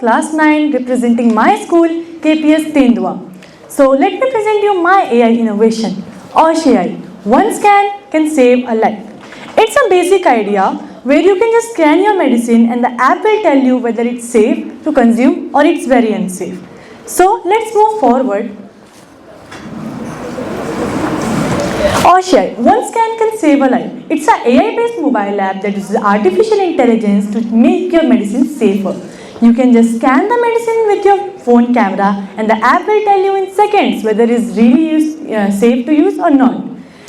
class 9 representing my school, KPS Tendua. So let me present you my AI innovation, Osh AI. One scan can save a life. It's a basic idea where you can just scan your medicine and the app will tell you whether it's safe to consume or it's very unsafe. So let's move forward. Osh AI, one scan can save a life. It's an AI-based mobile app that uses artificial intelligence to make your medicine safer. You can just scan the medicine with your phone camera and the app will tell you in seconds whether it's really safe to use or not.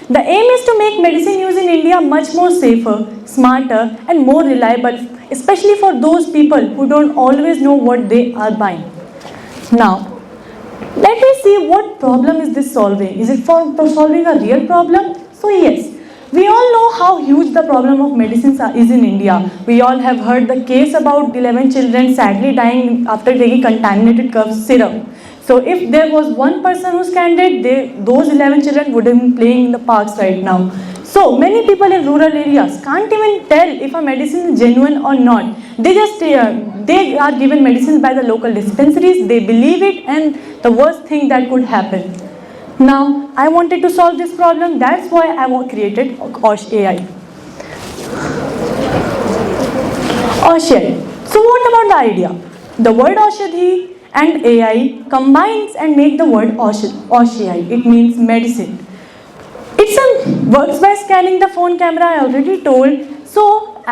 The aim is to make medicine use in India much more safer, smarter and more reliable, especially for those people who don't always know what they are buying. Now, let me see what problem is this solving. Is it for solving a real problem? So yes, we all know how huge the problem of medicines is in India. We all have heard the case about 11 children sadly dying after taking contaminated cough syrup. So if there was one person who scanned it, those 11 children would have been playing in the parks right now. So many people in rural areas can't even tell if a medicine is genuine or not. They just they are given medicines by the local dispensaries, they believe it, and the worst thing that could happen. Now, I wanted to solve this problem, that's why I created Osh AI. Osh AI. So what about the idea? The word Oshadhi and AI combines and make the word Osh AI. It means medicine. Works by scanning the phone camera, I already told. So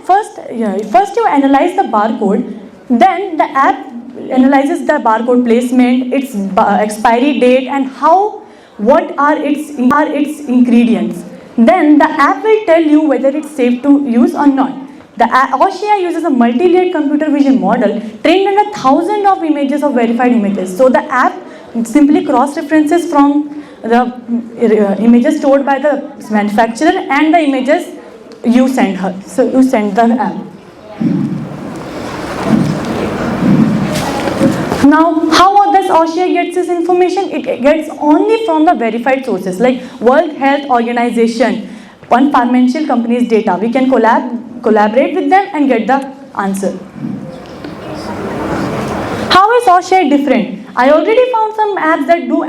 first you analyze the barcode, then the app analyzes the barcode placement, its expiry date and what are its ingredients. Then the app will tell you whether it's safe to use or not. The Osh AI uses a multi-layered computer vision model trained on 1,000 of images of verified images. So the app simply cross-references from the images stored by the manufacturer and the images you send her. So you send the app. Now, how does Osh AI gets this information? It gets only from the verified sources like World Health Organization, one financial company's data. We can collaborate with them and get the answer. How is Osh AI different? I already found some apps that do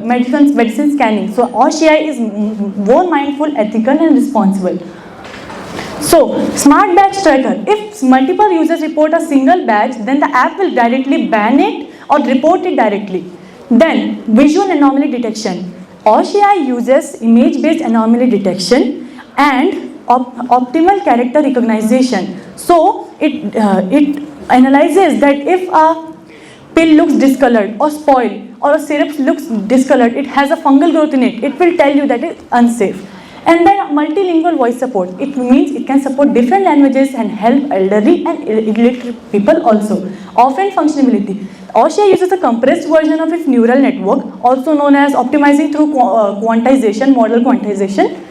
medicine scanning. So Osh AI is more mindful, ethical and responsible. So, smart badge tracker. If multiple users report a single badge, then the app will directly ban it or report it directly. Then, visual anomaly detection. Osh AI uses image-based anomaly detection and optimal character recognition. So, it analyzes that if a pill looks discolored or spoiled or a syrup looks discolored, it has a fungal growth in it, it will tell you that it's unsafe. And then multilingual voice support. It means it can support different languages and help elderly and illiterate people also. Offhand functionality. Osh AI uses a compressed version of its neural network, also known as optimizing through quantization, model quantization.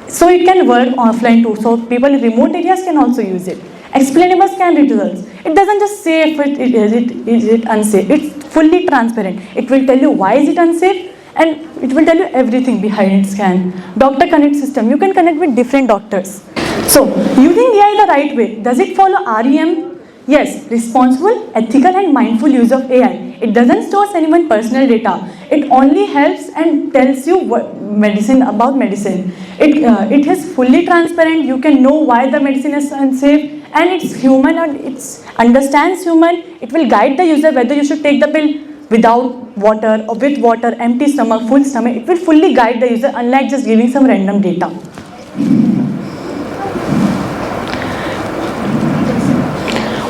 So it can work offline too. So people in remote areas can also use it. Explainable scan results. It doesn't just say if is it unsafe. It's fully transparent. It will tell you why is it unsafe and it will tell you everything behind its scan. Doctor connect system. You can connect with different doctors. So using AI the right way. Does it follow REM? Yes, responsible, ethical and mindful use of AI. It doesn't store anyone's personal data. It only helps and tells you about medicine. It is fully transparent. You can know why the medicine is unsafe and it's human and it understands human. It will guide the user whether you should take the pill without water or with water, empty stomach, full stomach. It will fully guide the user unlike just giving some random data.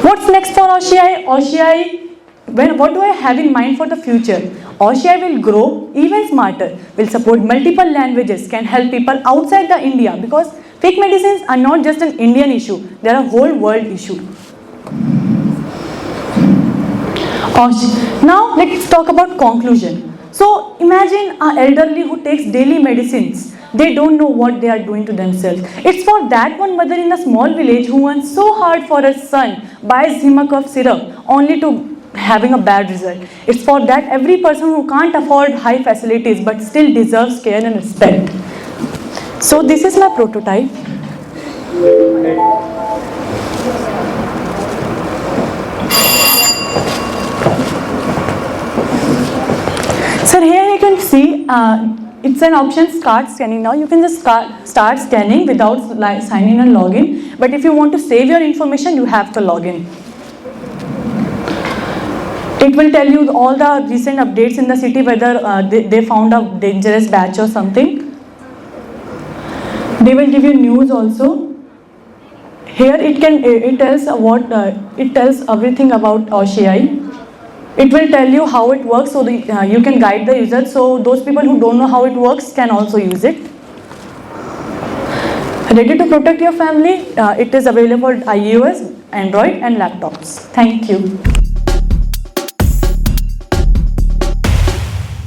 What's next for Osh AI? Osh AI, what do I have in mind for the future? Osh AI will grow even smarter, will support multiple languages, can help people outside the India because fake medicines are not just an Indian issue, they are a whole world issue. Now let's talk about conclusion. So imagine an elderly who takes daily medicines. They don't know what they are doing to themselves. It's for that one mother in a small village who wants so hard for her son, buys him a cough syrup only to having a bad result. It's for that every person who can't afford high facilities but still deserves care and respect. So this is my prototype. it's an option start scanning. Now you can just start scanning without signing and login. But if you want to save your information, you have to log in. It will tell you all the recent updates in the city, whether they found a dangerous batch or something. They will give you news also. Here it tells it tells everything about OSHAI. It will tell you how it works, so you can guide the user. So those people who don't know how it works can also use it. Ready to protect your family? It is available for iOS, Android, and laptops. Thank you.